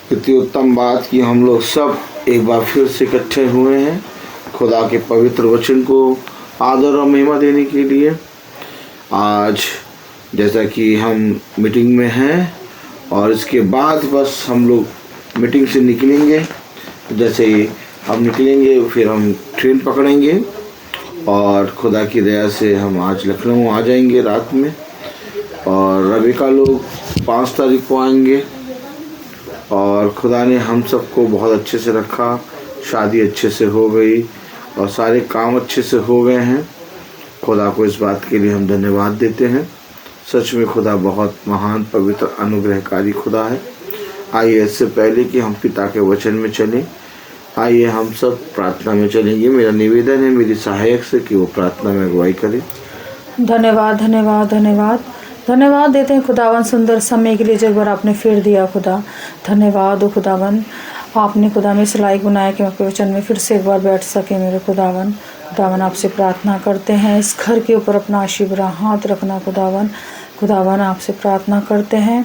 कितनी उत्तम बात कि हम लोग सब एक बार फिर से इकट्ठे हुए हैं खुदा के पवित्र वचन को आदर और महिमा देने के लिए। आज जैसा कि हम मीटिंग में हैं और इसके बाद बस हम लोग मीटिंग से निकलेंगे। जैसे हम निकलेंगे फिर हम ट्रेन पकड़ेंगे और खुदा की दया से हम आज लखनऊ आ जाएंगे रात में, और रवि का लोग 5 तारीख को आएंगे। और खुदा ने हम सबको बहुत अच्छे से रखा, शादी अच्छे से हो गई और सारे काम अच्छे से हो गए हैं। खुदा को इस बात के लिए हम धन्यवाद देते हैं। सच में खुदा बहुत महान पवित्र अनुग्रहकारी खुदा है। आइए इससे पहले कि हम पिता के वचन में चलें, आइए हम सब प्रार्थना में चलेंगे। मेरा निवेदन है मेरी सहायक से कि वो प्रार्थना में अगुवाई करें। धन्यवाद धन्यवाद धन्यवाद धन्यवाद देते हैं खुदावन, सुंदर समय के लिए जो एक बार आपने फिर दिया खुदा। धन्यवाद हो खुदावन, आपने खुदा में इस लायक बनाया कि आपके वचन में फिर से एक बार बैठ सके। मेरे खुदावन खुदावन आपसे प्रार्थना करते हैं इस घर के ऊपर अपना आशीर्वाद हाथ रखना खुदावन। खुदावन आपसे प्रार्थना करते हैं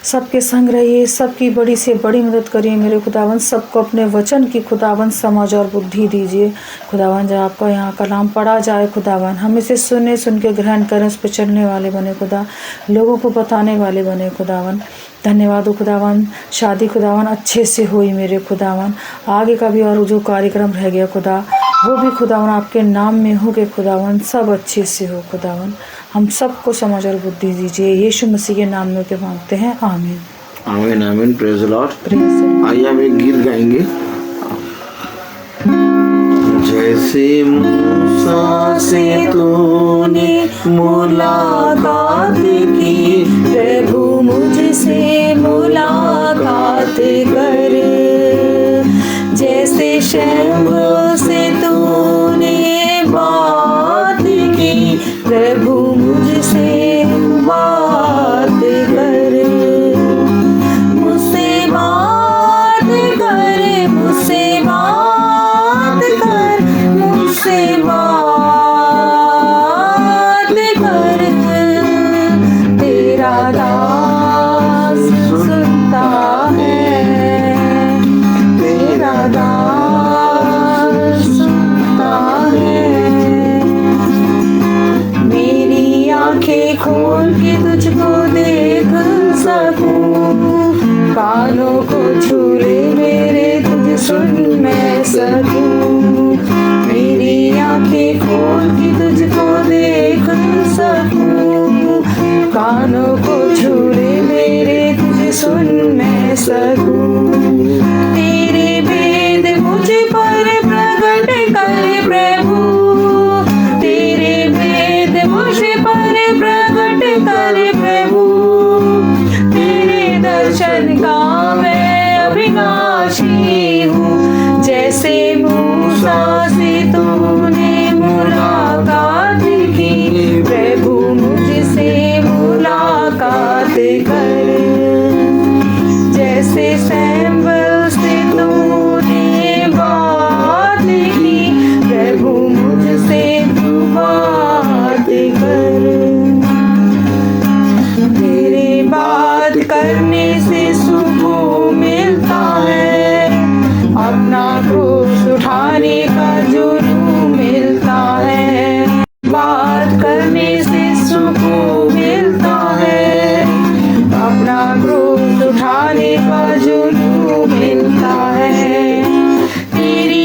सबके संग रहिए, सबकी बड़ी से बड़ी मदद करिए मेरे खुदावन। सबको अपने वचन की खुदावन समझ और बुद्धि दीजिए खुदावन। जब आपका यहाँ कलाम पढ़ा जाए खुदावन, हम इसे सुन के ग्रहण करें, उस पर चलने वाले बने खुदा, लोगों को बताने वाले बने खुदावन। धन्यवाद हो खुदावन, शादी खुदावन अच्छे से हुई मेरे खुदावन। आगे का भी और जो कार्यक्रम रह गया खुदा, वो भी खुदावन आपके नाम में हो गए खुदावन, सब अच्छे से हो खुदावन। हम सबको समझ और बुद्धि दीजिए, यीशु मसीह के नाम में के मांगते हैं, आमीन आमीन आमीन। Praise the Lord. प्रेज। आइए हम एक गीत गाएंगे। जैसे मूसा से तूने मुलाकात की, प्रभु मुझसे मुलाकात कर। जैसे शैम्बू से तूने बात की, प्रभु मुझसे बात कर। मुझसे बात कर, मुझसे बात कर, मुझसे बात कर। तेरा दास सुनता है, तेरा दास सुनता है। मेरी आंखें खोल के तुझको देख सकूं, कानों को छू ले मेरे तुझे सुन मैं सकूं। मेरी आंखें खोल के तुझको देख सकूं, कानों को छू ले मेरे तुझे सुन मैं सकूं। तेरे वेद मुझ पर प्रकट कर प्रभु, तेरे वेद मुझ पर प्रकट कर प्रभु। तेरे दर्शन का मैं अविनाशी हूँ। जैसे मूसा से तूने मुलाकात की, प्रभु मुझसे मुलाकात कर। जैसे शैम्बल से तूने बात की, प्रभु मुझसे तू बात कर। तेरे बात करने से सुकून मिलता है, अपना क्रोध उठाने का जुनून मिलता है। बात करने से सुकून मिलता है, अपना क्रोध उठाने का जुनून मिलता है। तेरी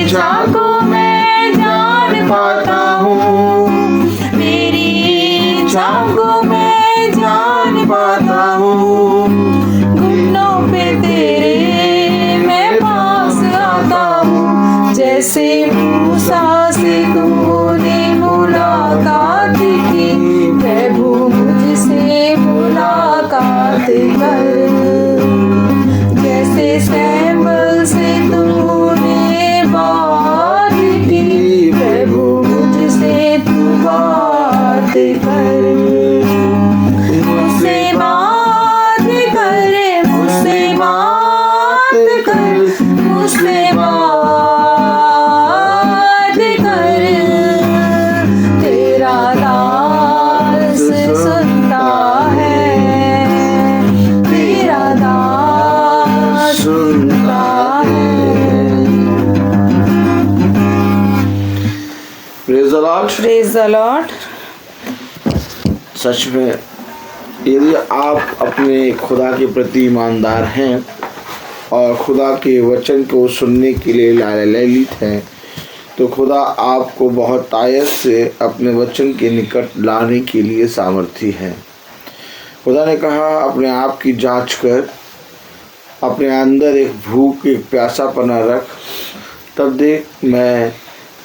इच्छा को मैं जान पाता हूँ, तेरी इच्छा को मैं जान पाता हूँ। घुटनों पे तेरे मैं पास आता हूँ। जैसे मूसा से तूने मुलाकात की, प्रभु मुझसे मुलाकात कर। Praise the Lord. सच में यदि आप अपने खुदा के प्रति ईमानदार हैं और खुदा के वचन को सुनने के लिए ललित हैं, तो खुदा आपको बहुत आयत से अपने वचन के निकट लाने के लिए सामर्थी है। खुदा ने कहा, अपने आप की जांच कर, अपने अंदर एक भूख, एक प्यासापना रख, तब देख मैं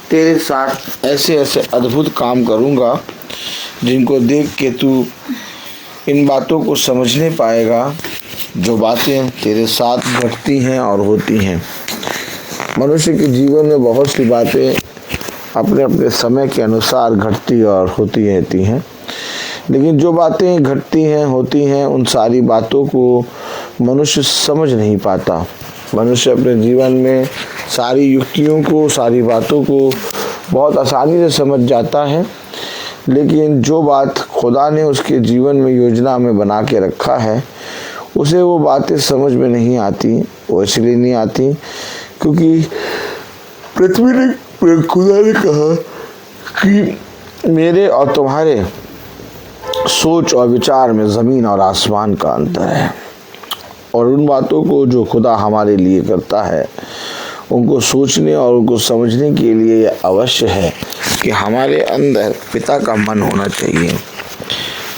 तेरे साथ ऐसे ऐसे अद्भुत काम करूँगा जिनको देख के तू इन बातों को समझने पाएगा, जो बातें तेरे साथ घटती हैं और होती हैं। मनुष्य के जीवन में बहुत सी बातें अपने अपने समय के अनुसार घटती और होती रहती हैं, लेकिन जो बातें घटती हैं, होती हैं, उन सारी बातों को मनुष्य समझ नहीं पाता। मनुष्य अपने जीवन में सारी युक्तियों को, सारी बातों को बहुत आसानी से समझ जाता है, लेकिन जो बात खुदा ने उसके जीवन में योजना में बना के रखा है, उसे वो बातें समझ में नहीं आती। वो इसलिए नहीं आती क्योंकि पृथ्वी ने, खुदा ने कहा कि मेरे और तुम्हारे सोच और विचार में ज़मीन और आसमान का अंतर है, और उन बातों को जो खुदा हमारे लिए करता है, उनको सोचने और उनको समझने के लिए यह अवश्य है कि हमारे अंदर पिता का मन होना चाहिए।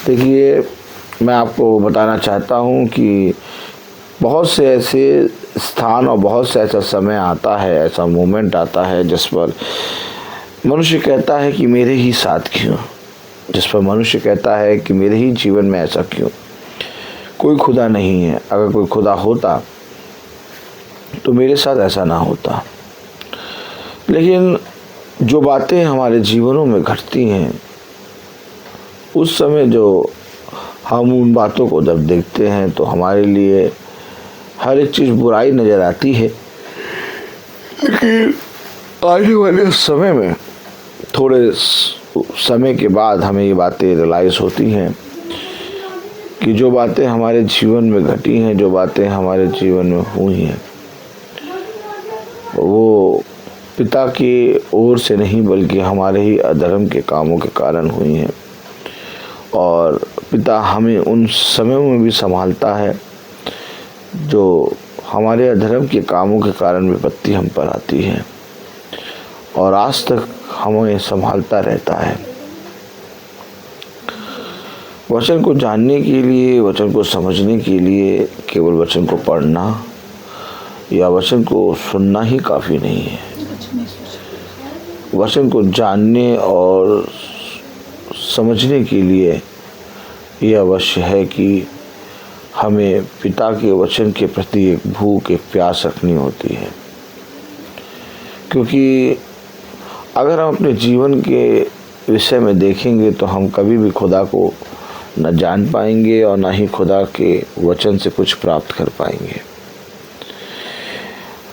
देखिए, मैं आपको बताना चाहता हूँ कि बहुत से ऐसे स्थान और बहुत से ऐसा समय आता है, ऐसा मोमेंट आता है जिस पर मनुष्य कहता है कि मेरे ही साथ क्यों, जिस पर मनुष्य कहता है कि मेरे ही जीवन में ऐसा क्यों। कोई खुदा नहीं है। अगर कोई खुदा होता तो मेरे साथ ऐसा ना होता। लेकिन जो बातें हमारे जीवनों में घटती हैं, उस समय जो हम उन बातों को जब देखते हैं तो हमारे लिए हर एक चीज़ बुराई नज़र आती है। लेकिन आने वाले समय में, थोड़े समय के बाद हमें ये बातें रियलाइज़ होती हैं कि जो बातें हमारे जीवन में घटी हैं, जो बातें हमारे जीवन में हुई हैं, वो पिता की ओर से नहीं बल्कि हमारे ही अधर्म के कामों के कारण हुई हैं। और पिता हमें उन समयों में भी संभालता है जो हमारे अधर्म के कामों के कारण विपत्ति हम पर आती है, और आज तक हमें संभालता रहता है। वचन को जानने के लिए, वचन को समझने के लिए केवल वचन को पढ़ना या वचन को सुनना ही काफ़ी नहीं है। वचन को जानने और समझने के लिए यह अवश्य है कि हमें पिता के वचन के प्रति एक भूख, एक प्यास रखनी होती है। क्योंकि अगर हम अपने जीवन के विषय में देखेंगे तो हम कभी भी खुदा को न जान पाएंगे और न ही खुदा के वचन से कुछ प्राप्त कर पाएंगे।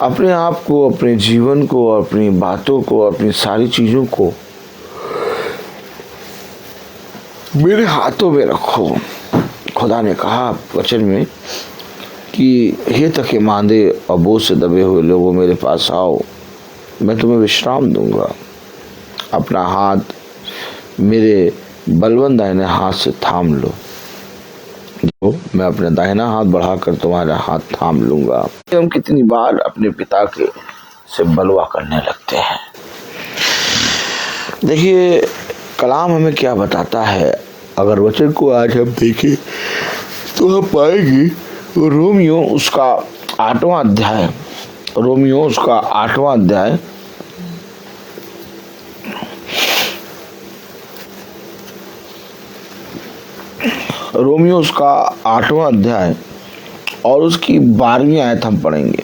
अपने आप को, अपने जीवन को, अपनी बातों को, अपनी सारी चीज़ों को मेरे हाथों में रखो। खुदा ने कहा वचन में कि हे थके मांदे और बोझ से दबे हुए लोगों, मेरे पास आओ, मैं तुम्हें विश्राम दूंगा। अपना हाथ मेरे बलवंत दाहिने हाथ से थाम लो, जो मैं अपना दाहिना हाथ बढ़ाकर तुम्हारा हाथ थाम लूंगा। हम कितनी बार अपने पिता के से बलवा करने लगते हैं। देखिए, कलाम हमें क्या बताता है। अगर वचन को आज हम देखें तो हम पाएंगे रोमियो उसका 8वां अध्याय, रोमियो उसका 8वां अध्याय रोमियो उसका 8वां अध्याय और उसकी 12वीं आयत हम पढ़ेंगे।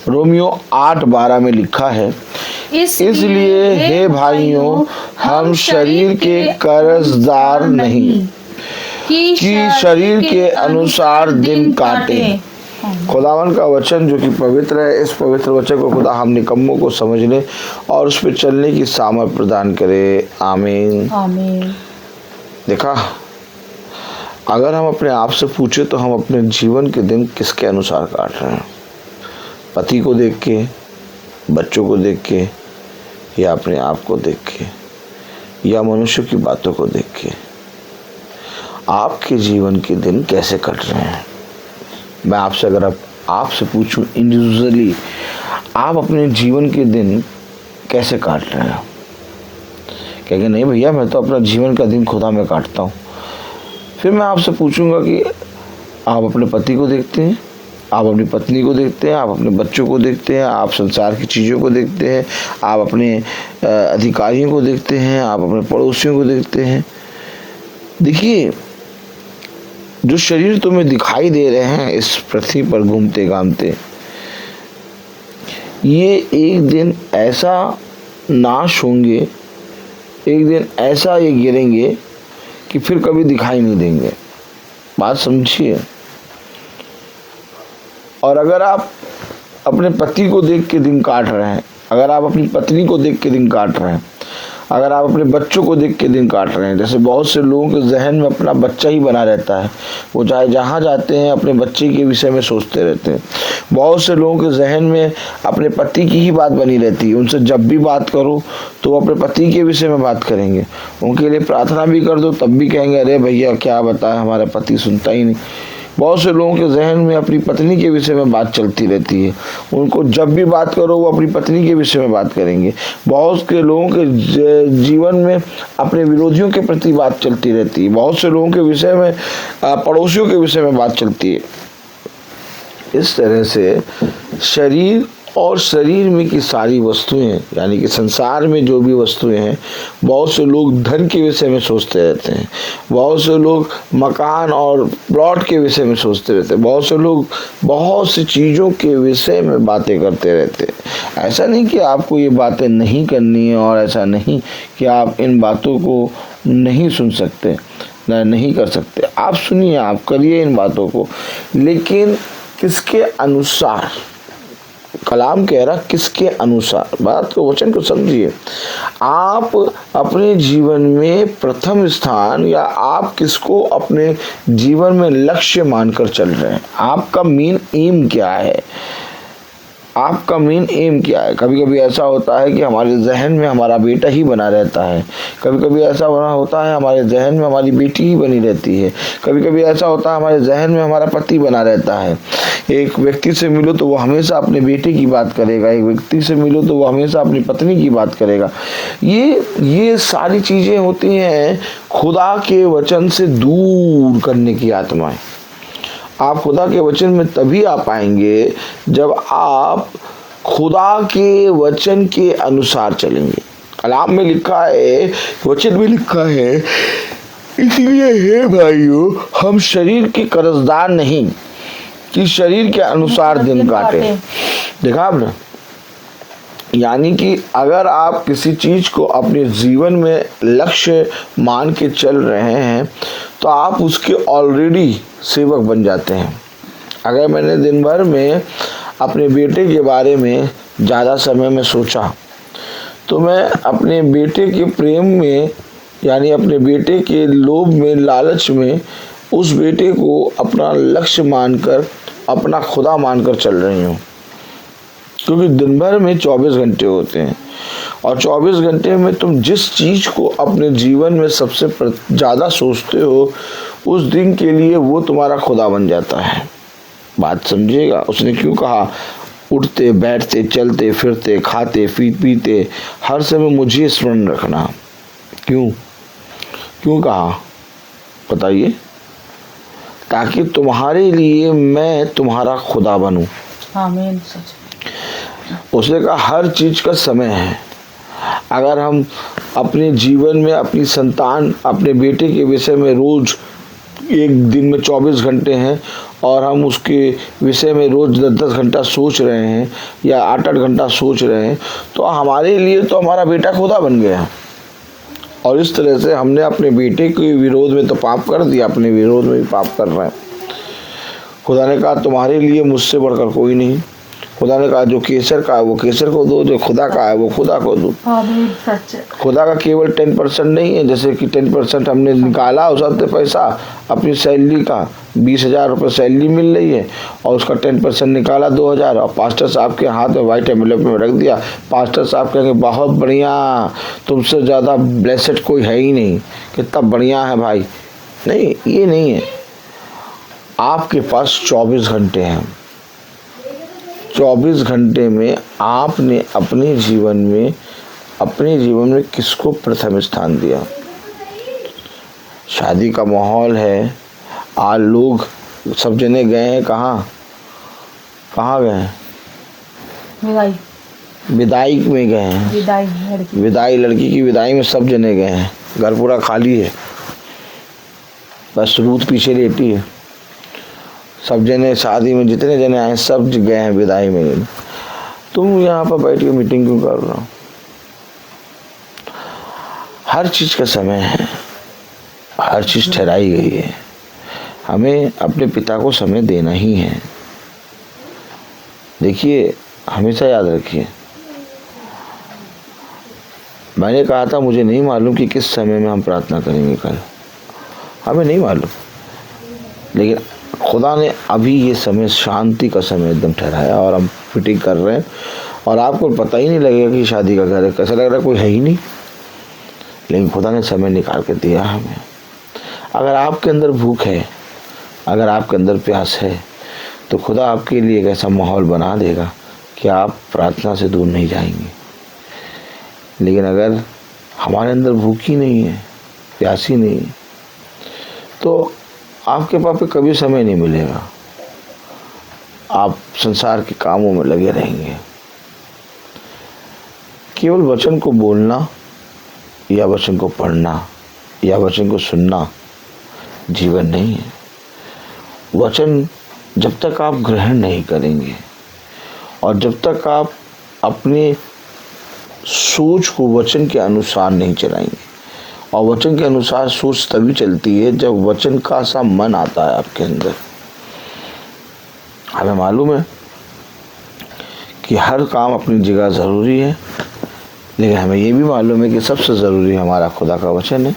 रोमियो 8:12 में लिखा है, इसलिए हे भाइयों, हम शरीर के कर्जदार नहीं कि शरीर के अनुसार दिन काटे। खुदावन का वचन जो कि पवित्र है, इस पवित्र वचन को खुदा हम निकम्मों को समझने और उस पर चलने की सामर्थ प्रदान करे। आमीन, आमीन। देखा, अगर हम अपने आप से पूछे तो हम अपने जीवन के दिन किसके अनुसार काट रहे हैं? पति को देख के, बच्चों को देख के, या अपने आप को देख के? या मनुष्य की बातों को देख के आपके जीवन के दिन कैसे कट रहे हैं। मैं आपसे अगर आपसे पूछूं इंडिविजुअली, आप अपने जीवन के दिन कैसे काट रहे हैं? कहेंगे नहीं भैया, मैं तो अपना जीवन का दिन खुदा में काटता हूँ। फिर मैं आपसे पूछूंगा कि आप अपने पति को देखते हैं, आप अपनी पत्नी को देखते हैं, आप अपने बच्चों को देखते हैं, आप संसार की चीज़ों को देखते हैं, आप अपने अधिकारियों को देखते हैं, आप अपने पड़ोसियों को देखते हैं। देखिए, जो शरीर तुम्हें दिखाई दे रहे हैं इस पृथ्वी पर घूमते घामते, ये एक दिन ऐसा नाश होंगे, एक दिन ऐसा ये गिरेंगे कि फिर कभी दिखाई नहीं देंगे। बात समझिए। और अगर आप अपने पति को देख के दिन काट रहे हैं, अगर आप अपनी पत्नी को देख के दिन काट रहे हैं, अगर आप अपने बच्चों को देख के दिन काट रहे हैं, जैसे बहुत से लोगों के जहन में अपना बच्चा ही बना रहता है, वो चाहे जहाँ जाते हैं अपने बच्चे के विषय में सोचते रहते हैं। बहुत से लोगों के जहन में अपने पति की ही बात बनी रहती है, उनसे जब भी बात करो तो वो अपने पति के विषय में बात करेंगे। उनके लिए प्रार्थना भी कर दो तब भी कहेंगे अरे भैया क्या बताएं, हमारा पति सुनता ही नहीं। बहुत से लोगों के जहन में अपनी पत्नी के विषय में बात चलती रहती है, उनको जब भी बात करो वो अपनी पत्नी के विषय में बात करेंगे। बहुत के लोगों के जीवन में अपने विरोधियों के प्रति बात चलती रहती है, बहुत से लोगों के विषय में पड़ोसियों के विषय में बात चलती है। इस तरह से शरीर और शरीर में की सारी वस्तुएं, यानी कि संसार में जो भी वस्तुएं हैं, बहुत से लोग धन के विषय में सोचते रहते हैं, बहुत से लोग मकान और प्लॉट के विषय में सोचते रहते हैं, बहुत से लोग बहुत सी चीज़ों के विषय में बातें करते रहते हैं। ऐसा नहीं कि आपको ये बातें नहीं करनी है और ऐसा नहीं कि आप इन बातों को नहीं सुन सकते, नहीं कर सकते। आप सुनिए, आप करिए इन बातों को, लेकिन किसके अनुसार? कलाम कह रहा किसके अनुसार। बात को, वचन को समझिए। आप अपने जीवन में प्रथम स्थान या आप किसको अपने जीवन में लक्ष्य मानकर चल रहे हैं? आपका मेन एम क्या है? आपका मेन एम क्या है? कभी कभी ऐसा होता है कि हमारे जहन में हमारा बेटा ही बना रहता है, कभी कभी ऐसा होता है हमारे जहन में हमारी बेटी ही बनी रहती है, कभी कभी ऐसा होता है हमारे जहन में हमारा पति बना रहता है। एक व्यक्ति से मिलो तो वो हमेशा अपने बेटे की बात करेगा, एक व्यक्ति से मिलो तो वो हमेशा अपनी पत्नी की बात करेगा। ये सारी चीज़ें होती हैं खुदा के वचन से दूर करने की आत्माएं। आप खुदा के वचन में तभी आ पाएंगे जब आप खुदा के वचन के अनुसार चलेंगे। कलाम में लिखा है, वचन में लिखा है, इसलिए हे भाइयों हम शरीर के कर्जदार नहीं कि शरीर के अनुसार दिन काटे। देखा आपने? यानी कि अगर आप किसी चीज को अपने जीवन में लक्ष्य मान के चल रहे हैं तो आप उसके ऑलरेडी सेवक बन जाते हैं। अगर मैंने दिन भर में अपने बेटे के बारे में ज़्यादा समय में सोचा तो मैं अपने बेटे के प्रेम में, यानी अपने बेटे के लोभ में, लालच में उस बेटे को अपना लक्ष्य मानकर, अपना खुदा मानकर चल रही हूँ। क्योंकि दिन भर में 24 घंटे होते हैं और 24 घंटे में तुम जिस चीज़ को अपने जीवन में सबसे ज़्यादा सोचते हो उस दिन के लिए वो तुम्हारा खुदा बन जाता है। बात समझिएगा। उसने क्यों कहा, उठते बैठते चलते फिरते खाते पीते हर समय मुझे स्मरण रखना। क्यों कहा बताइए? ताकि तुम्हारे लिए मैं तुम्हारा खुदा बनूं। आमीन। उसने कहा हर चीज का समय है। अगर हम अपने जीवन में अपनी संतान, अपने बेटे के विषय में रोज एक दिन में 24 घंटे हैं और हम उसके विषय में रोज 10-10 घंटा सोच रहे हैं या 8-8 घंटा सोच रहे हैं तो हमारे लिए तो हमारा बेटा खुदा बन गया। और इस तरह से हमने अपने बेटे के विरोध में तो पाप कर दिया, अपने विरोध में भी पाप कर रहे हैं। खुदा ने कहा तुम्हारे लिए मुझसे बढ़कर कोई नहीं, खुदा ने कहा जो केसर का है वो केसर को दो, जो खुदा का है वो खुदा को दो। सच है। खुदा का केवल 10% नहीं है, जैसे कि 10% हमने निकाला उससे पैसा अपनी सैलरी का, 20,000 रुपये सैलरी मिल रही है और उसका 10% निकाला 2,000 और पास्टर साहब के हाथ में वाइट एनवेलप में रख दिया। पास्टर साहब कहेंगे बहुत बढ़िया, तुमसे ज़्यादा ब्लेसेड कोई है ही नहीं, कितना बढ़िया है भाई। नहीं, ये नहीं है। आपके पास 24 घंटे हैं। 24 घंटे में आपने अपने जीवन में किसको प्रथम स्थान दिया? शादी का माहौल है, आज लोग सब जने गए हैं कहाँ गए हैं? विदाई में गए हैं। विदाई लड़की की विदाई में सब जने गए हैं, घर पूरा खाली है, बस रूथ पीछे लेटी है। सब जने शादी में जितने जने आए सब गए हैं विदाई में। तुम यहाँ पर बैठ के मीटिंग क्यों कर रहे हो? हर चीज का समय है, हर चीज ठहराई गई है। हमें अपने पिता को समय देना ही है। देखिए, हमेशा याद रखिए, मैंने कहा था मुझे नहीं मालूम कि किस समय में हम प्रार्थना करेंगे कल, हमें नहीं मालूम, लेकिन खुदा ने अभी ये समय शांति का समय एकदम ठहराया और हम फिटिंग कर रहे हैं और आपको पता ही नहीं लगेगा कि शादी का घर है, कैसा लग रहा है कोई है ही नहीं, लेकिन खुदा ने समय निकाल के दिया हमें। अगर आपके अंदर भूख है, अगर आपके अंदर प्यास है, तो खुदा आपके लिए एक ऐसा माहौल बना देगा कि आप प्रार्थना से दूर नहीं जाएंगे। लेकिन अगर हमारे अंदर भूख ही नहीं है, प्यास ही नहीं है, तो आपके पास कभी समय नहीं मिलेगा। आप संसार के कामों में लगे रहेंगे। केवल वचन को बोलना या वचन को पढ़ना या वचन को सुनना जीवन नहीं है। वचन जब तक आप ग्रहण नहीं करेंगे और जब तक आप अपने सोच को वचन के अनुसार नहीं चलाएंगे, और वचन के अनुसार सोच तभी चलती है जब वचन का सा मन आता है आपके अंदर। हमें मालूम है कि हर काम अपनी जगह ज़रूरी है, लेकिन हमें ये भी मालूम है कि सबसे ज़रूरी हमारा खुदा का वचन है।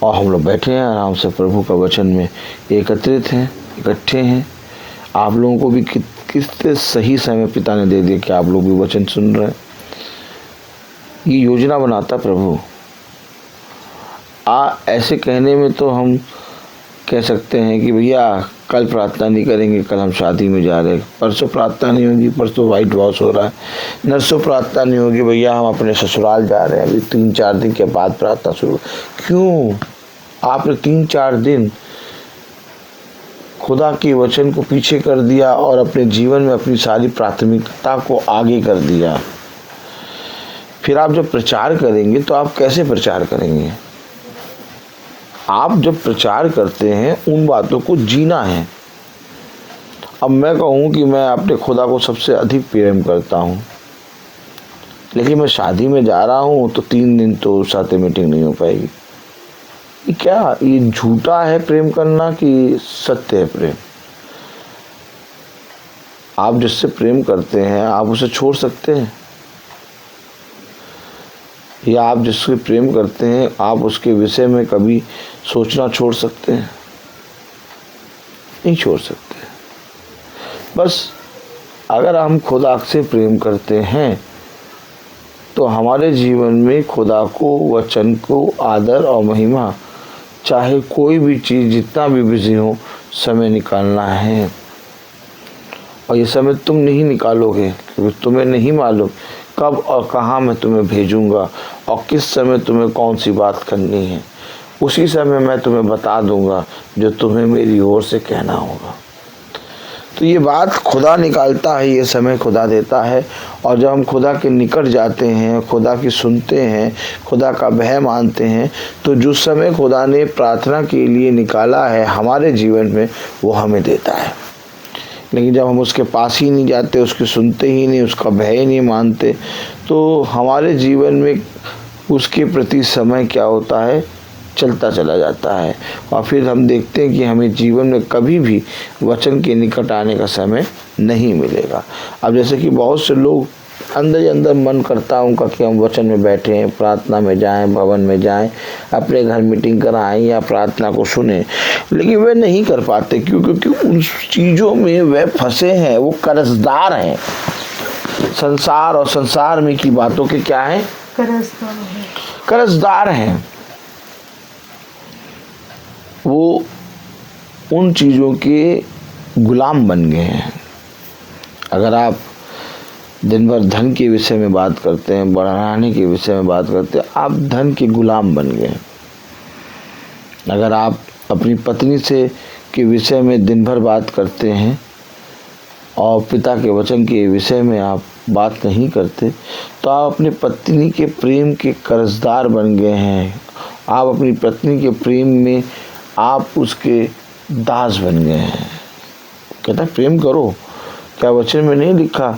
और हम लोग बैठे हैं आराम से प्रभु का वचन में एकत्रित हैं, इकट्ठे हैं। आप लोगों को भी कितने सही समय पिता ने दे दिया कि आप लोग भी वचन सुन रहे हैं। ये योजना बनाता प्रभु। ऐसे कहने में तो हम कह सकते हैं कि भैया कल प्रार्थना नहीं करेंगे, कल हम शादी में जा रहे हैं, परसों प्रार्थना नहीं होगी, परसों वाइट वॉश हो रहा है, नरसों प्रार्थना नहीं होगी, भैया हम अपने ससुराल जा रहे हैं, अभी 3-4 दिन के बाद प्रार्थना शुरू। क्यों? आपने 3-4 दिन खुदा के वचन को पीछे कर दिया और अपने जीवन में अपनी सारी प्राथमिकता को आगे कर दिया। फिर आप जब प्रचार करेंगे तो आप कैसे प्रचार करेंगे? आप जब प्रचार करते हैं उन बातों को जीना है। अब मैं कहूँ कि मैं अपने खुदा को सबसे अधिक प्रेम करता हूँ, लेकिन मैं शादी में जा रहा हूँ तो 3 दिन तो साथ मीटिंग नहीं हो पाएगी। ये क्या, ये झूठा है प्रेम करना कि सत्य है प्रेम? आप जिससे प्रेम करते हैं आप उसे छोड़ सकते हैं, या आप जिससे प्रेम करते हैं आप उसके विषय में कभी सोचना छोड़ सकते हैं? नहीं छोड़ सकते। बस अगर हम खुदा से प्रेम करते हैं तो हमारे जीवन में खुदा को, वचन को आदर और महिमा, चाहे कोई भी चीज़ जितना भी बिजी हो, समय निकालना है। और ये समय तुम नहीं निकालोगे क्योंकि तुम्हें नहीं मालूम कब और कहाँ मैं तुम्हें भेजूंगा और किस समय तुम्हें कौन सी बात करनी है। उसी समय मैं तुम्हें बता दूंगा जो तुम्हें मेरी ओर से कहना होगा। तो ये बात खुदा निकालता है, ये समय खुदा देता है। और जब हम खुदा के निकट जाते हैं, खुदा की सुनते हैं, खुदा का भय मानते हैं, तो जो समय खुदा ने प्रार्थना के लिए निकाला है हमारे जीवन में, वो हमें देता है। लेकिन जब हम उसके पास ही नहीं जाते, उसके सुनते ही नहीं, उसका भय ही नहीं मानते, तो हमारे जीवन में उसके प्रति समय क्या होता है? चलता चला जाता है और फिर हम देखते हैं कि हमें जीवन में कभी भी वचन के निकट आने का समय नहीं मिलेगा। अब जैसे कि बहुत से लोग अंदर ही अंदर मन करता उनका कि हम वचन में बैठें, प्रार्थना में जाएं, भवन में जाएं, अपने घर मीटिंग कराएं या प्रार्थना को सुने, लेकिन वे नहीं कर पाते। क्यों? क्योंकि उन चीज़ों में वे फंसे हैं, वो कर्जदार हैं। संसार और संसार में की बातों के क्या है? कर्जदार हैं। वो उन चीज़ों के गुलाम बन गए हैं। अगर आप दिन भर धन के विषय में बात करते हैं, बढ़ाने के विषय में बात करते हैं, आप धन के गुलाम बन गए। अगर आप अपनी पत्नी से के विषय में दिन भर बात करते हैं और पिता के वचन के विषय में आप बात नहीं करते, तो आप अपनी पत्नी के प्रेम के कर्जदार बन गए हैं। आप अपनी पत्नी के प्रेम में आप उसके दास बन गए हैं। कहता है प्रेम करो। क्या वचन में नहीं लिखा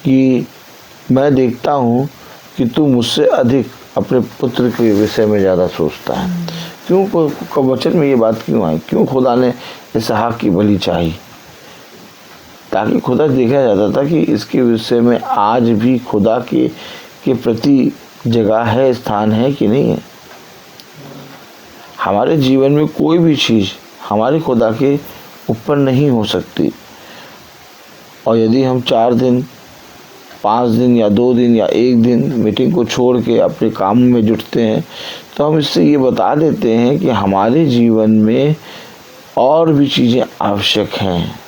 कि मैं देखता हूँ कि तू मुझसे अधिक अपने पुत्र के विषय में ज़्यादा सोचता है? क्यों वचन में ये बात क्यों आई? क्यों खुदा ने इसहाक की बलि चाही? ताकि खुदा देखा जाता था कि इसके विषय में आज भी खुदा के प्रति जगह है, स्थान है कि नहीं है। हमारे जीवन में कोई भी चीज़ हमारे खुदा के ऊपर नहीं हो सकती। और यदि हम 4 दिन, 5 दिन या 2 दिन या 1 दिन मीटिंग को छोड़ के अपने काम में जुटते हैं, तो हम इससे ये बता देते हैं कि हमारे जीवन में और भी चीज़ें आवश्यक हैं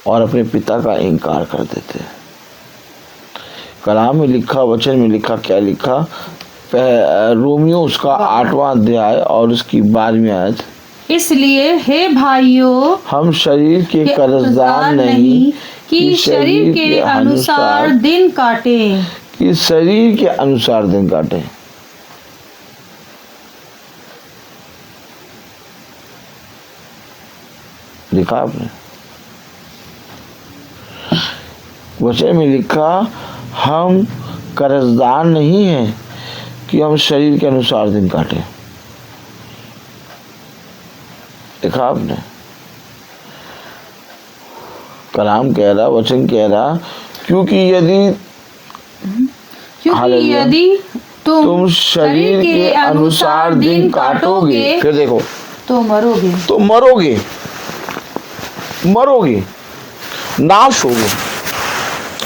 और अपने पिता का इनकार कर देते हैं। कलाम में लिखा, वचन में लिखा, क्या लिखा? रोमियो उसका 8वां अध्याय और उसकी 12वीं आयत, इसलिए हे भाइयों, हम शरीर के कर्जदार नहीं कि शरीर के अनुसार दिन काटे। कि शरीर के अनुसार दिन काटे। लिखा आपने, वचन में लिखा हम कर्जदार नहीं हैं कि हम शरीर के अनुसार दिन काटे। लिखा आपने। कलाम कह रहा, वचन कह रहा, क्योंकि यदि तुम शरीर के अनुसार दिन काटोगे, फिर देखो, तो मरोगे, नाश होगे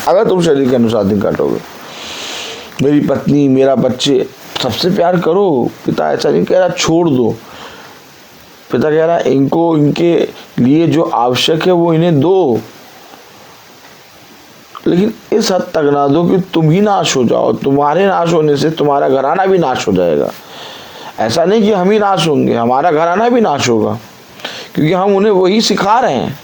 अगर तुम शरीर के अनुसार दिन काटोगे। मेरी पत्नी, मेरा बच्चे, सबसे प्यार करो। पिता ऐसा नहीं कह रहा छोड़ दो। पिता कह रहा इनको, इनके लिए जो आवश्यक है वो इन्हें दो, लेकिन इस हद तक ना दो कि तुम ही नाश हो जाओ। तुम्हारे नाश होने से तुम्हारा घराना भी नाश हो जाएगा। ऐसा नहीं कि हम ही नाश होंगे, हमारा घराना भी नाश होगा, क्योंकि हम उन्हें वही सिखा रहे हैं।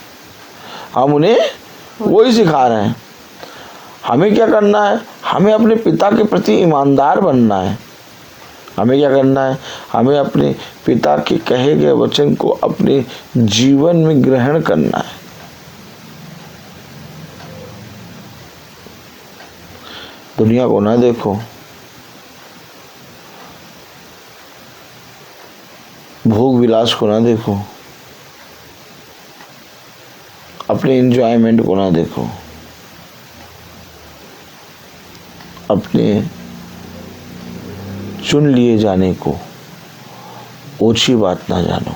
हमें क्या करना है? हमें अपने पिता के प्रति ईमानदार बनना है। हमें क्या करना है? हमें अपने पिता के कहे गए वचन को अपने जीवन में ग्रहण करना है। दुनिया को ना देखो, भोग विलास को ना देखो, अपने एंजॉयमेंट को ना देखो, अपने चुन लिए जाने को ओछी बात ना जानो।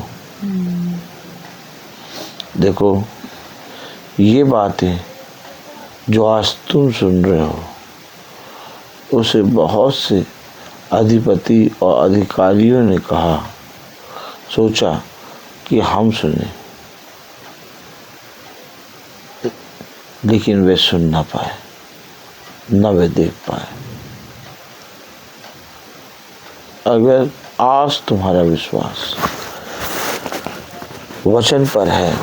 देखो, ये बातें जो आज तुम सुन रहे हो, उसे बहुत से अधिपति और अधिकारियों ने कहा, सोचा कि हम सुने, लेकिन वे सुन ना पाए, न वे देख पाए। अगर आज तुम्हारा विश्वास वचन पर है,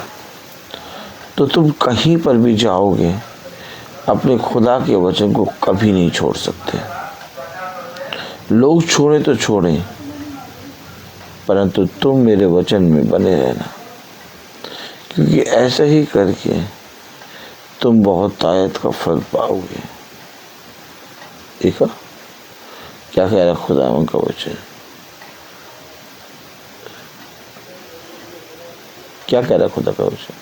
तो तुम कहीं पर भी जाओगे, अपने खुदा के वचन को कभी नहीं छोड़ सकते। लोग छोड़े तो छोड़ें, परंतु तुम मेरे वचन में बने रहना, क्योंकि ऐसा ही करके तुम बहुत आयत का फल पाओगे। देखा क्या कह रहा खुदा का वचन? क्या कह रहा है खुदा का वचन?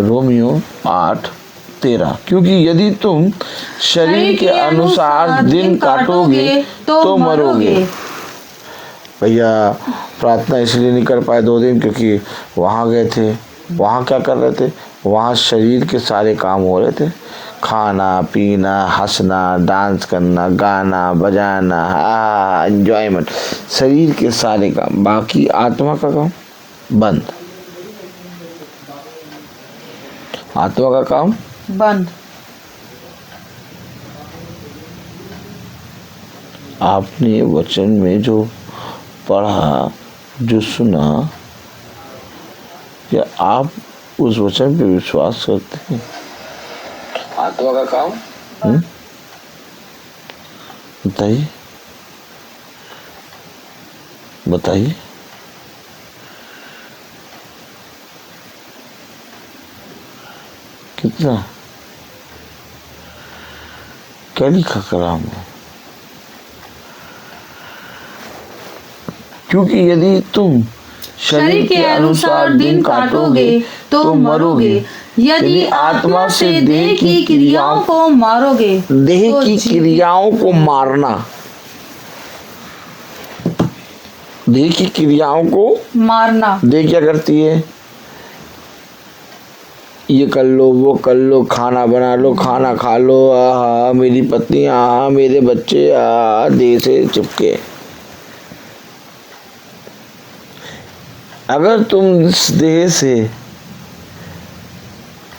रोमियो 8:13, क्योंकि यदि तुम शरीर के अनुसार दिन काटोगे तो मरोगे। भैया प्रार्थना इसलिए नहीं कर पाए 2 दिन क्योंकि वहाँ गए थे। वहाँ क्या कर रहे थे? वहाँ शरीर के सारे काम हो रहे थे, खाना पीना, हंसना, डांस करना, गाना बजाना, एंजॉयमेंट, शरीर के सारे काम। बाकी आत्मा का काम बंद। आत्मा का काम बंद। आपने वचन में जो पढ़ा, जो सुना, क्या आप उस वचन पे विश्वास करते हैं? आत्मा का काम बताइए, बताइए। कितना? क्या लिखा कलाम में? क्योंकि यदि तुम शरीर के अनुसार दिन काटोगे तो मरोगे, यदि आत्मा से देह की क्रियाओं को मारोगे। देह की क्रियाओं को मारना, देह की क्रियाओं को मारना। देह क्या करती है? ये कर लो, वो कर लो, खाना बना लो, खाना खा लो, आहा मेरी पत्नी, आहा मेरे बच्चे, आहा देह से चिपके। अगर तुम इस देह से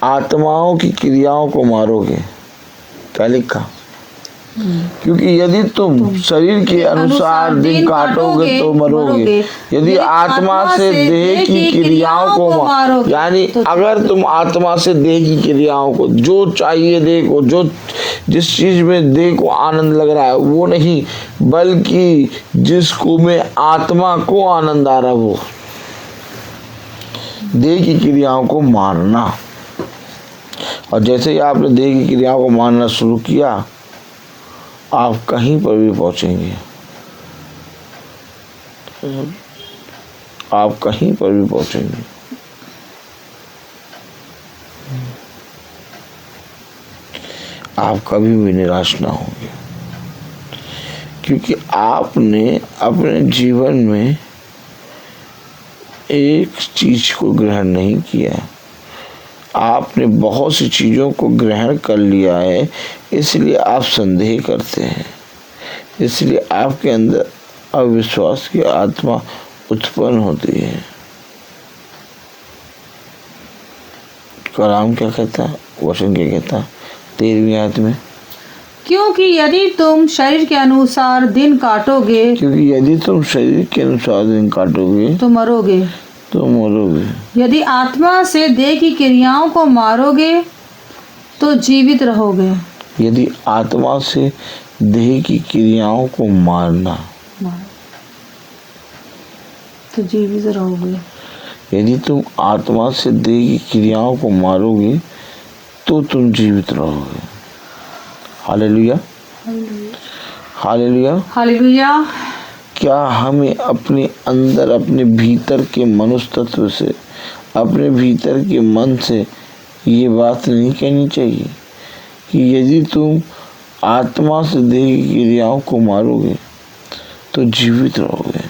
आत्माओं की क्रियाओं को मारोगे, क्या लिखा? क्योंकि यदि तुम शरीर के अनुसार दिन काटोगे तो मरोगे, यदि आत्मा से देह की क्रियाओं को मारोगे। यानी अगर तुम आत्मा से देह की क्रियाओं को, जो चाहिए देह को, जो जिस चीज में देह को आनंद लग रहा है वो नहीं, बल्कि जिसको में आत्मा को आनंद आ रहा है वो देह की क्रियाओं को मारना। और जैसे ही आपने देह की क्रियाओं को मारना शुरू किया, आप कहीं पर भी पहुंचेंगे, आप कहीं पर भी पहुंचेंगे। आप कभी भी निराश ना होंगे, क्योंकि आपने अपने जीवन में एक चीज को ग्रहण नहीं किया। आपने बहुत सी चीजों को ग्रहण कर लिया है, इसलिए आप संदेह करते हैं, इसलिए आपके अंदर अविश्वास की आत्मा उत्पन्न होती है। कलाम क्या कहता है? वचन क्या कहता है 13वीं आयत में? क्योंकि यदि तुम शरीर के अनुसार दिन काटोगे, क्योंकि यदि तुम शरीर के अनुसार दिन काटोगे तो मरोगे, तो मरोगे। यदि आत्मा से देह की क्रियाओं को मारोगे तो जीवित रहोगे। यदि आत्मा से देह की क्रियाओं को मारना, तो जीवित रहोगे। यदि तुम आत्मा से देह की क्रियाओं को मारोगे तो तुम जीवित रहोगे। Hallelujah, hallelujah, hallelujah. क्या हमें अपने अंदर, अपने भीतर के मनुष्य तत्व से, अपने भीतर के मन से ये बात नहीं कहनी चाहिए कि यदि तुम आत्मा से देह की क्रियाओं को मारोगे तो जीवित रहोगे?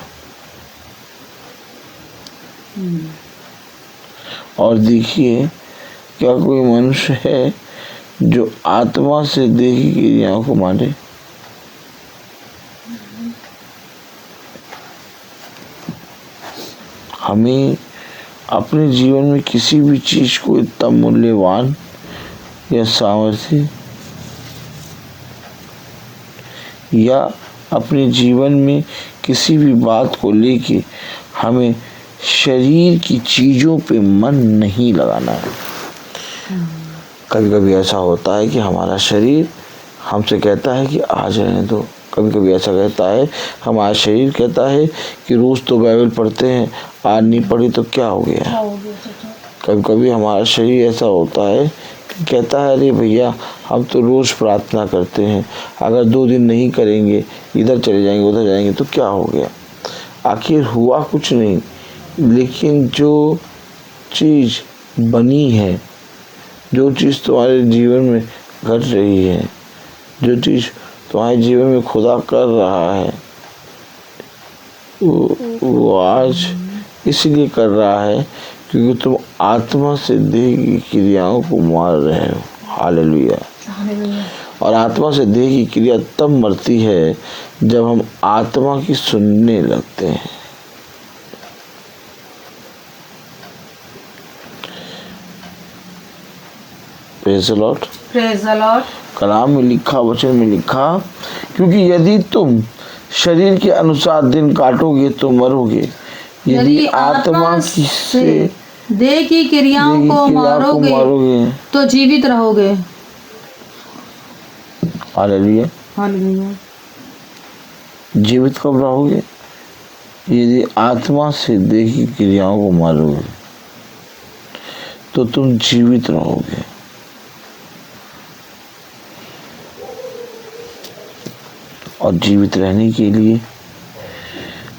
और देखिए, क्या कोई मनुष्य है जो आत्मा से देह की क्रियाओं को मारे? हमें अपने जीवन में किसी भी चीज को इतना मूल्यवान या सामर्थ्य या अपने जीवन में किसी भी बात को लेके हमें शरीर की चीजों पे मन नहीं लगाना है। कभी कभी ऐसा होता है कि हमारा शरीर हमसे कहता है कि आज रहने दो। कभी कभी ऐसा कहता है, हमारा शरीर कहता है कि रोज तो बाइबल पढ़ते हैं, आज नहीं पढ़ी तो क्या हो गया। कभी कभी हमारा शरीर ऐसा होता है कि कहता है, अरे भैया हम तो रोज प्रार्थना करते हैं, अगर 2 दिन नहीं करेंगे, इधर चले जाएंगे, उधर जाएंगे तो क्या हो गया। आखिर हुआ कुछ नहीं, लेकिन जो चीज़ बनी है, जो चीज़ तुम्हारे जीवन में घट रही है, जो चीज़ तुम्हारे जीवन में खुदा कर रहा है, वो आज इसलिए कर रहा है क्योंकि तुम आत्मा से देह की क्रियाओं को मार रहे हो। हालेलुया। और आत्मा से देह की क्रिया तब मरती है जब हम आत्मा की सुनने लगते हैं। Praise the Lord. Praise the Lord. कलाम में लिखा, वचन में लिखा, क्योंकि यदि तुम शरीर के अनुसार दिन काटोगे तो मरोगे, यदि आत्मा की से देह की क्रियाओं को मारोगे तो जीवित रहोगे। हालेलुया। हालेलुया। जीवित कब रहोगे? यदि आत्मा से देह की क्रियाओं को मारोगे तो तुम जीवित रहोगे। और जीवित रहने के लिए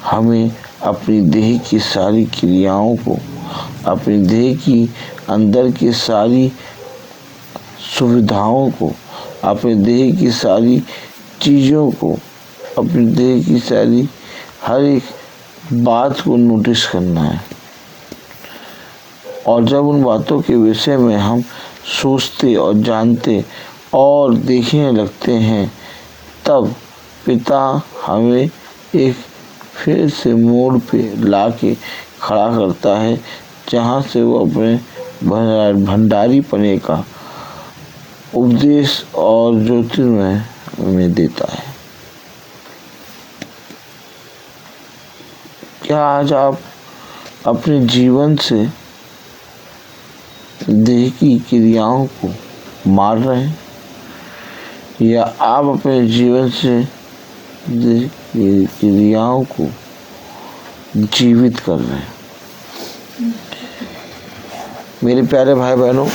हमें अपनी देह की सारी क्रियाओं को, अपनी देह की अंदर की सारी सुविधाओं को, अपने देह की सारी चीज़ों को, अपनी देह की सारी हर एक बात को नोटिस करना है। और जब उन बातों के विषय में हम सोचते और जानते और देखने लगते हैं, तब पिता हमें एक फिर से मोड़ पे लाके खड़ा करता है, जहाँ से वो अपने भंडारी पने का उपदेश और ज्योतिर्मय में देता है। क्या आज आप अपने जीवन से देह की क्रियाओं को मार रहे हैं, या आप अपने जीवन से देह की क्रियाओं को जीवित कर रहे हैं? मेरे प्यारे भाई बहनों,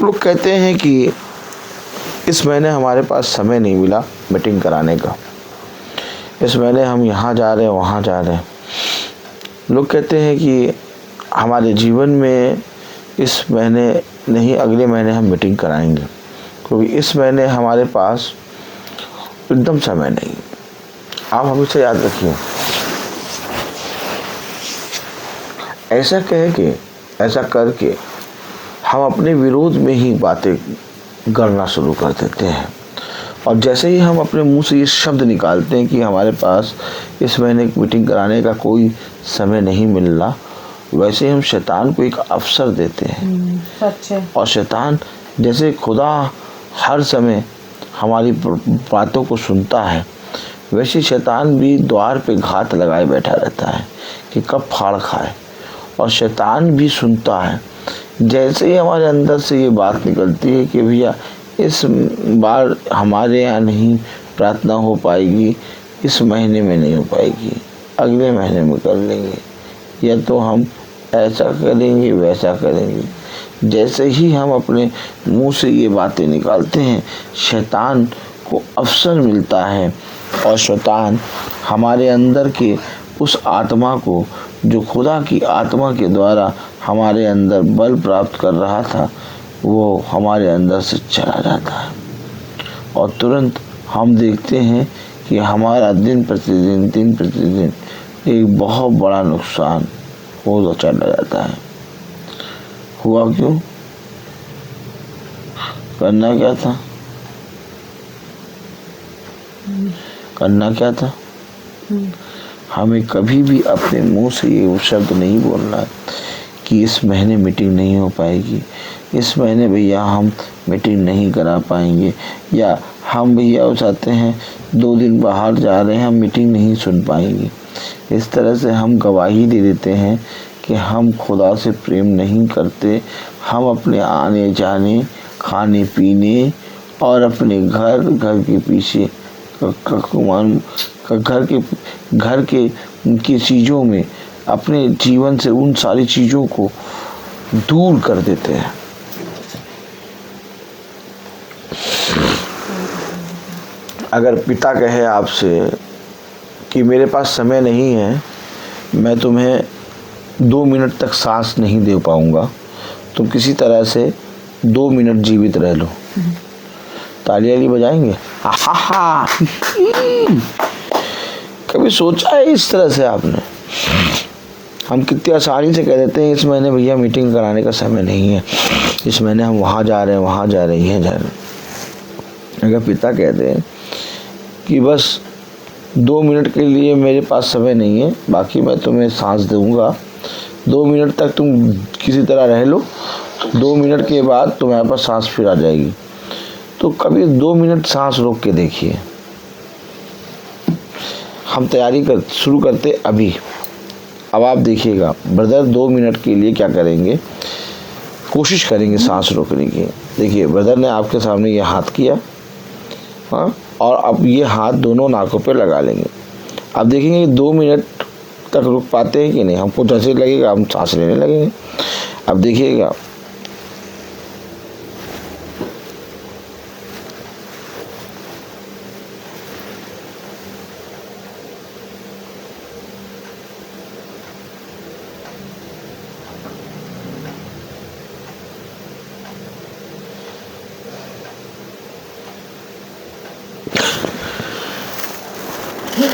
लोग कहते हैं कि इस महीने हमारे पास समय नहीं मिला मीटिंग कराने का, इस महीने हम यहाँ जा रहे हैं, वहाँ जा रहे हैं। लोग कहते हैं कि हमारे जीवन में इस महीने नहीं, अगले महीने हम मीटिंग कराएंगे, क्योंकि इस महीने हमारे पास एकदम समय नहीं। आप हमेशा याद रखिए, ऐसा कह के, ऐसा करके हम अपने विरोध में ही बातें करना शुरू कर देते हैं। और जैसे ही हम अपने मुंह से ये शब्द निकालते हैं कि हमारे पास इस महीने मीटिंग कराने का कोई समय नहीं मिल रहा, वैसे हम शैतान को एक अवसर देते हैं। सच है। और शैतान, जैसे खुदा हर समय हमारी बातों को सुनता है, वैसे शैतान भी द्वार पे घात लगाए बैठा रहता है कि कब फाड़ खाए। और शैतान भी सुनता है। जैसे ही हमारे अंदर से ये बात निकलती है कि भैया इस बार हमारे यहाँ नहीं प्रार्थना हो पाएगी, इस महीने में नहीं हो पाएगी, अगले महीने में कर लेंगे, या तो हम ऐसा करेंगे, वैसा करेंगे, जैसे ही हम अपने मुंह से ये बातें निकालते हैं, शैतान को अवसर मिलता है। और शैतान हमारे अंदर के उस आत्मा को, जो खुदा की आत्मा के द्वारा हमारे अंदर बल प्राप्त कर रहा था, वो हमारे अंदर से चला जाता है। और तुरंत हम देखते हैं कि हमारा दिन प्रतिदिन एक बहुत बड़ा नुकसान हो चला जाता है। हुआ क्यों? करना क्या था? करना क्या था? हमें कभी भी अपने मुंह से ये शब्द नहीं बोलना कि इस महीने मीटिंग नहीं हो पाएगी, इस महीने भैया हम मीटिंग नहीं करा पाएंगे, या हम भैया हो जाते हैं 2 दिन बाहर जा रहे हैं, हम मीटिंग नहीं सुन पाएंगे। इस तरह से हम गवाही दे देते हैं कि हम खुदा से प्रेम नहीं करते। हम अपने आने जाने, खाने पीने और अपने घर के पीछे घर के चीज़ों में, अपने जीवन से उन सारी चीज़ों को दूर कर देते हैं। अगर पिता कहे आपसे कि मेरे पास समय नहीं है, मैं तुम्हें 2 मिनट तक सांस नहीं दे पाऊंगा, तुम किसी तरह से 2 मिनट जीवित रह लो, तालियां नहीं बजाएंगे? हा कभी सोचा है इस तरह से आपने? हम कितनी आसानी से कह देते हैं इस महीने भैया मीटिंग कराने का समय नहीं है, इस महीने हम वहाँ जा रहे हैं, वहाँ जा रहे हैं, जा रहे हैं। अगर पिता कहते हैं कि बस 2 मिनट के लिए मेरे पास समय नहीं है, बाकी मैं तुम्हें सांस दूंगा, 2 मिनट तक तुम किसी तरह रह लो, 2 मिनट के बाद तुम्हारे पास सांस फिर आ जाएगी। तो कभी 2 मिनट सांस रोक के देखिए। हम तैयारी शुरू करते अभी। अब आप देखिएगा ब्रदर 2 मिनट के लिए क्या करेंगे, कोशिश करेंगे सांस रोकने की। देखिए ब्रदर ने आपके सामने ये हाथ किया, हाँ, और अब ये हाथ दोनों नाकों पे लगा लेंगे। अब देखेंगे 2 मिनट तक रुक पाते हैं कि नहीं। हमको जैसे लगेगा हम सांस लेने लगेंगे। अब देखिएगा ये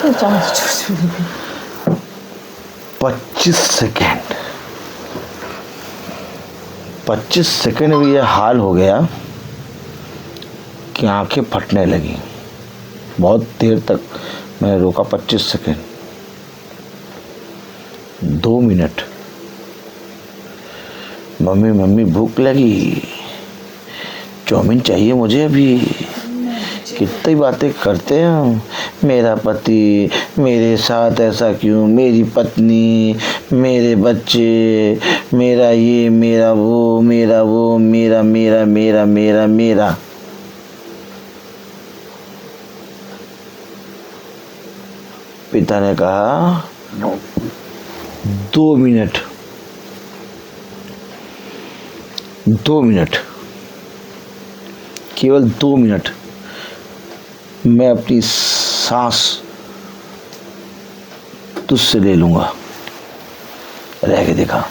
25 सेकेंड, 25 सेकेंड में यह हाल हो गया कि आंखें फटने लगी। बहुत देर तक मैंने रोका, 25 सेकेंड, 2 मिनट। मम्मी मम्मी भूख लगी, चाउमीन चाहिए मुझे अभी। कितनी बातें करते हैं हम, मेरा पति मेरे साथ ऐसा क्यों, मेरी पत्नी, मेरे बच्चे, मेरा ये, मेरा वो, मेरा वो, मेरा मेरा मेरा मेरा मेरा। पिता ने कहा 2 मिनट, 2 मिनट, केवल 2 मिनट मैं अपनी सांस तुझसे ले लूंगा। रह के दिखा,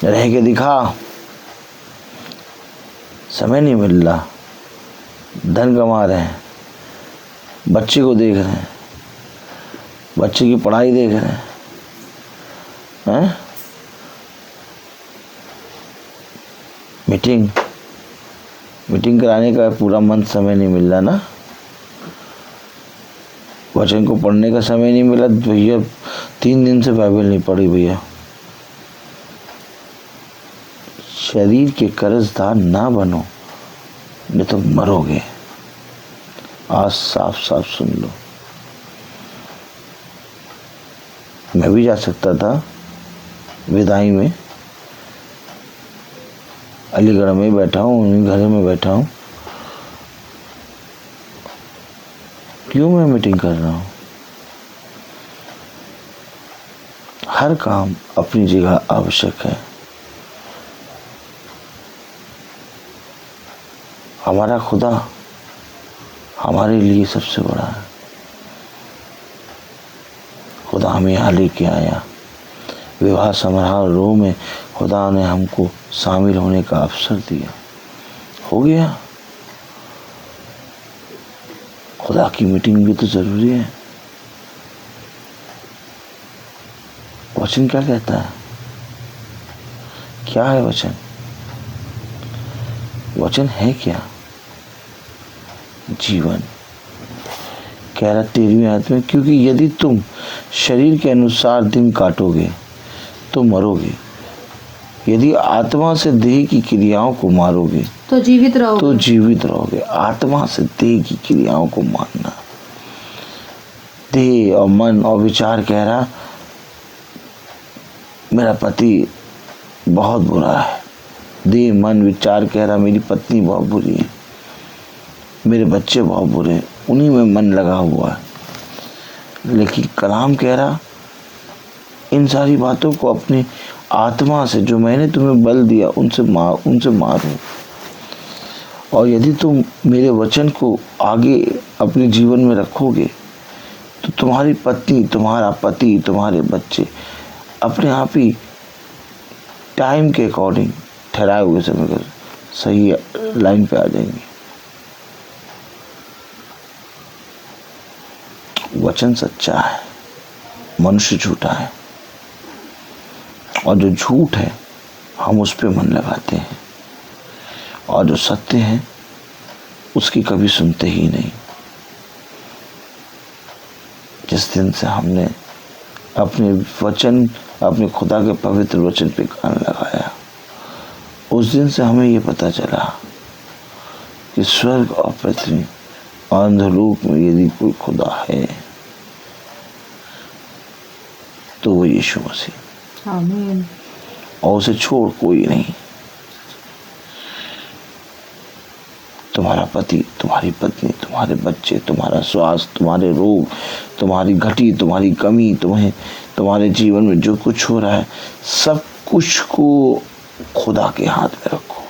रह के दिखा। समय नहीं मिल रहा, धन कमा रहे हैं, बच्चे को देख रहे हैं, बच्चे की पढ़ाई देख रहे हैं, मीटिंग कराने का पूरा मन समय नहीं मिल रहा ना, वचन को पढ़ने का समय नहीं मिला। भैया 3 दिन से बाइबल नहीं पढ़ी भैया। शरीर के कर्जदार ना बनो, नहीं तो मरोगे। आज साफ साफ सुन लो। मैं भी जा सकता था विदाई में, अलीगढ़ में बैठा हूँ, घर में बैठा हूँ, क्यों मैं मीटिंग कर रहा हूँ? हर काम अपनी जगह आवश्यक है। हमारा खुदा हमारे लिए सबसे बड़ा है। खुदा हमें यहाँ लेके आया। विवाह समारोह में खुदा ने हमको शामिल होने का अवसर दिया। हो गया। खुदा की मीटिंग भी तो जरूरी है। वचन क्या कहता है? क्या है वचन? वचन है क्या? जीवन। कह रहा 13वीं आयत में, क्योंकि यदि तुम शरीर के अनुसार दिन काटोगे तो मरोगे, यदि आत्मा से देह की क्रियाओं को मारोगे तो जीवित रहोगे। आत्मा से देह की क्रियाओं को मारना, देह और मन और विचार कह रहा मेरा पति बहुत बुरा है, देह मन विचार कह रहा मेरी पत्नी बहुत बुरी है, मेरे बच्चे बहुत बुरे हैं, उन्हीं में मन लगा हुआ है। लेकिन कलाम कह रहा इन सारी बातों को अपनी आत्मा से, जो मैंने तुम्हें बल दिया, उनसे मारो। और यदि तुम मेरे वचन को आगे अपने जीवन में रखोगे तो तुम्हारी पत्नी, तुम्हारा पति, तुम्हारे बच्चे अपने आप ही टाइम के अकॉर्डिंग ठहराए हुए समय पर सही लाइन पे आ जाएंगे। वचन सच्चा है, मनुष्य झूठा है, और जो झूठ है हम उस पे मन लगाते हैं, और जो सत्य है उसकी कभी सुनते ही नहीं। जिस दिन से हमने अपने वचन, अपने खुदा के पवित्र वचन पे कान लगाया, उस दिन से हमें ये पता चला कि स्वर्ग और पृथ्वी और अंधलोक में यदि कोई खुदा है तो वो यीशु मसीह, आमीन। और उसे छोड़ कोई नहीं। तुम्हारा पति, तुम्हारी पत्नी, तुम्हारे बच्चे, तुम्हारा स्वास्थ्य, तुम्हारे रोग, तुम्हारी घटी, तुम्हारी कमी, तुम्हारे जीवन में जो कुछ हो रहा है, सब कुछ को खुदा के हाथ में रखो।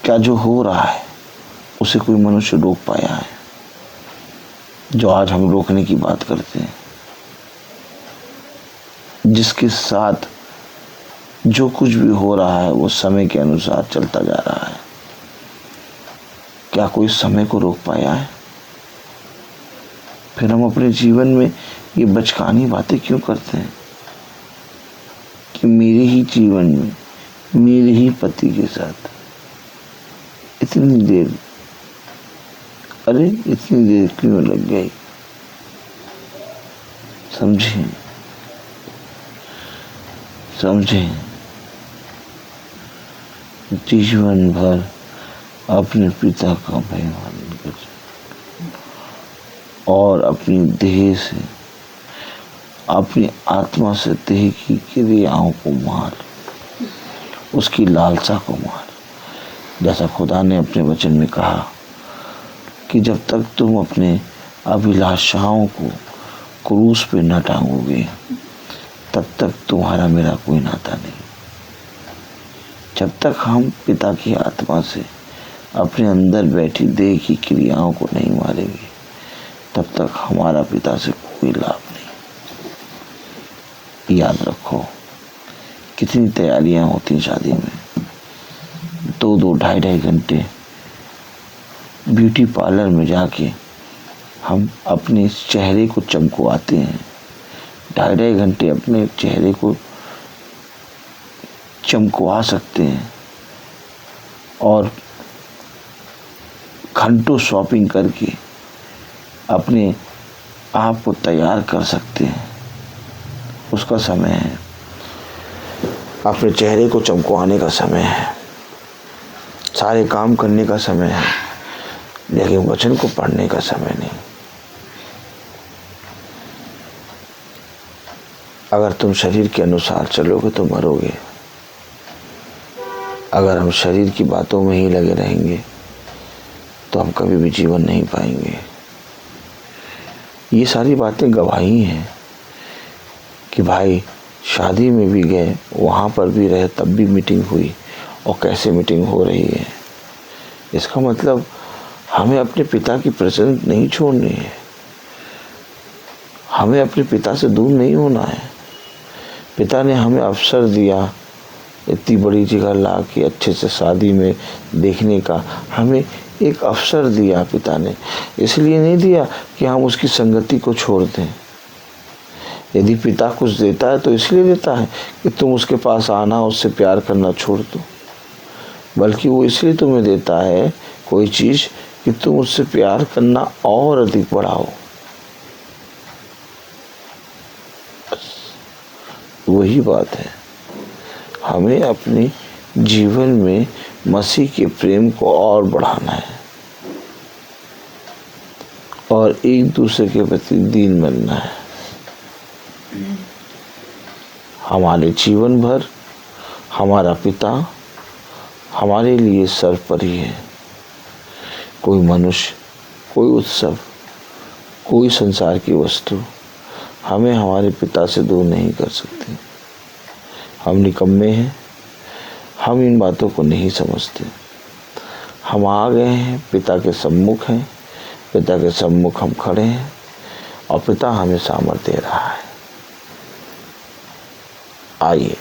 क्या जो हो रहा है उसे कोई मनुष्य रोक पाया है? जो आज हम रोकने की बात करते हैं, जिसके साथ जो कुछ भी हो रहा है वो समय के अनुसार चलता जा रहा है, क्या कोई समय को रोक पाया है? फिर हम अपने जीवन में ये बचकानी बातें क्यों करते हैं कि मेरे ही जीवन में, मेरे ही पति के साथ इतनी देर, अरे इतनी देर क्यों लग गई? समझें, जीवन भर अपने पिता का महिमा कर और अपनी देह से, अपनी आत्मा से देह की क्रियाओं को मार, उसकी लालसा को मार। जैसा खुदा ने अपने वचन में कहा कि जब तक तुम अपने अभिलाषाओं को क्रूस पे न टांगोगे तब तक तुम्हारा मेरा कोई नाता नहीं। जब तक हम पिता की आत्मा से अपने अंदर बैठी देह की क्रियाओं को नहीं मारेंगे तब तक हमारा पिता से कोई लाभ नहीं। याद रखो, कितनी तैयारियां होती शादी में, 2-2, 2.5 घंटे ब्यूटी पार्लर में जाके हम अपने चेहरे को चमकवाते हैं। 2.5 घंटे अपने चेहरे को चमकवा सकते हैं और घंटों शॉपिंग करके अपने आप को तैयार कर सकते हैं। उसका समय है, अपने चेहरे को चमकवाने का समय है, सारे काम करने का समय है, लेकिन वचन को पढ़ने का समय नहीं। अगर तुम शरीर के अनुसार चलोगे तो मरोगे। अगर हम शरीर की बातों में ही लगे रहेंगे तो हम कभी भी जीवन नहीं पाएंगे। ये सारी बातें गवाही हैं कि भाई शादी में भी गए, वहाँ पर भी रहे, तब भी मीटिंग हुई, और कैसे मीटिंग हो रही है। इसका मतलब हमें अपने पिता की प्रेजेंस नहीं छोड़नी है, हमें अपने पिता से दूर नहीं होना है। पिता ने हमें अवसर दिया इतनी बड़ी जगह ला के अच्छे से शादी में देखने का, हमें एक अवसर दिया पिता ने। इसलिए नहीं दिया कि हम उसकी संगति को छोड़ दें। यदि पिता कुछ देता है तो इसलिए देता है कि तुम उसके पास आना, उससे प्यार करना छोड़ दो, बल्कि वो इसलिए तुम्हें देता है कोई चीज़ कि तुम उससे प्यार करना और अधिक बढ़ाओ। वही बात है, हमें अपने जीवन में मसीह के प्रेम को और बढ़ाना है और एक दूसरे के प्रति दीन बनना है। हमारे जीवन भर हमारा पिता हमारे लिए सर्वोपरि है। कोई मनुष्य, कोई उत्सव, कोई संसार की वस्तु हमें हमारे पिता से दूर नहीं कर सकती। हम निकम्मे हैं, हम इन बातों को नहीं समझते। हम आ गए हैं, पिता के सम्मुख हैं, पिता के सम्मुख हम खड़े हैं और पिता हमें सामर्थ्य दे रहा है। आइए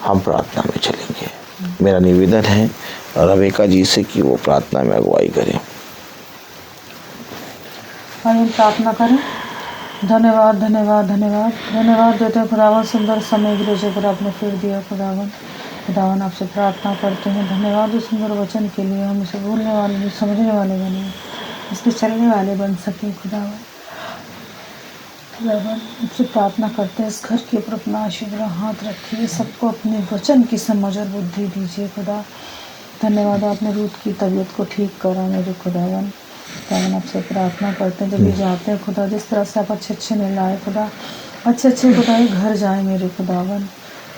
हम प्रार्थना में चलेंगे। मेरा निवेदन है रविका जी से कि वो प्रार्थना में अगुवाई करें। आइए प्रार्थना करें। धन्यवाद धन्यवाद धन्यवाद धन्यवाद देते हैं खुदावन सुंदर समय के लिए जो पर आपने फिर दिया। खुदावन आपसे प्रार्थना करते हैं। धन्यवाद उस सुंदर वचन के लिए। हम इसे बोलने वाले नहीं, समझने वाले बने, इस पर चलने वाले बन सके। खुदावन आपसे प्रार्थना करते हैं इस घर के ऊपर अपना आशीर्वाद हाथ रखिए, सबको अपने वचन की समझ और बुद्धि दीजिए। खुदा धन्यवाद आपने रूथ की तबीयत को ठीक करा मेरे खुदावन आपसे प्रार्थना करते हैं। जब ये जाते हैं खुदा, जिस तरह से आप अच्छे मिलाए खुदा, अच्छे खुदा ये घर जाए मेरे खुदावन,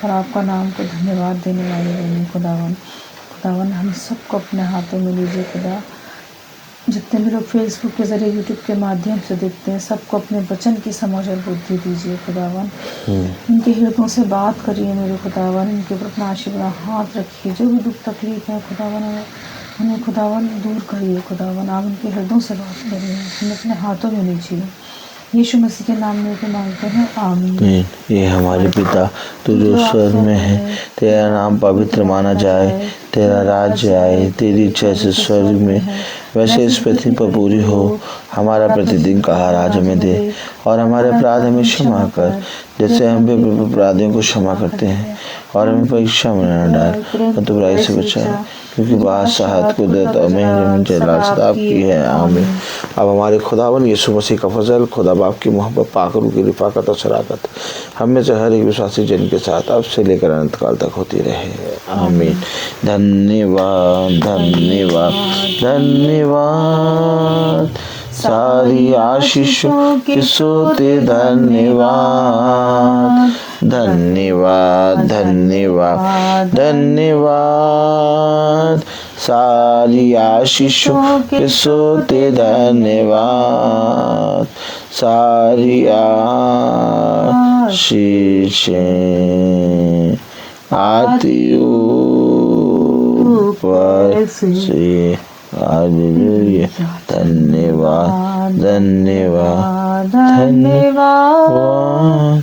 और आपका नाम को धन्यवाद देने वाले बने। खुदावन हम सबको अपने हाथों में लीजिए। खुदा जितने भी लोग फेसबुक के ज़रिए, यूट्यूब के माध्यम से देखते हैं, सबको अपने वचन की समझ और बुद्धि दीजिए। खुदावन इनके हृदयों से बात करिए मेरे खुदावन, इनके ऊपर अपना आशीर्वाद हाथ रखिए। जो भी दुख तकलीफ है खुदावन उन्हें खुदावन दूर करिए। खुदावन आप उनके हृदयों से बात करिए, उन्हें अपने हाथों में लीजिए। यीशु मसीह के नाम में मांगते हैं, आमीन। ये हमारे पिता तू जो स्वर्ग में है, तेरा नाम पवित्र माना जाए, तेरा राज्य आए, तेरी इच्छा से स्वर्ग में वैसे इस पृथ्वी पर पूरी हो। हमारा प्रतिदिन का आहार आज हमें दे, और हमारे अपराध हमें क्षमा कर जैसे हम भी अपराधियों को क्षमा करते हैं, और हमें परीक्षा में न डाल परंतु बुराई से बचा, क्योंकि बादशाहत कुदरत और मेहर आपकी है, आमीन। अब हमारे खुदावन यीशु मसीह का फजल, खुदा बाप की मोहब्बत, पाकरू की रिफाकत और शराकत हम में से हर एक विश्वासी जन के साथ अब से लेकर अनंत काल तक होती रहे, आमीन। धन्यवाद धन्यवाद धन्यवाद, सारी आशीषों के सोते धन्यवाद धन्यवाद धन्यवाद धन्यवाद, सारी आशीषों के सोते धन्यवाद, सारी आशीषें आती ऊपर से। हालेलुया, धन्यवाद धन्यवाद धन्यवाद,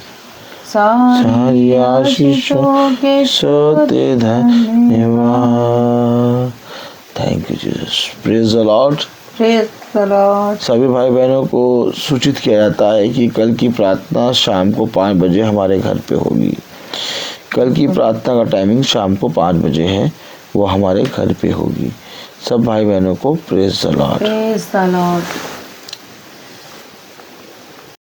सारी आशीषों के सोते धन्यवाद। Thank you Jesus, praise the Lord, praise the Lord. सभी भाई बहनों को सूचित किया जाता है कि कल की प्रार्थना शाम को 5 बजे हमारे घर पे होगी। कल की प्रार्थना का टाइमिंग शाम को 5 बजे है, वो हमारे घर पे होगी। सब भाई बहनों को praise the Lord, praise the Lord.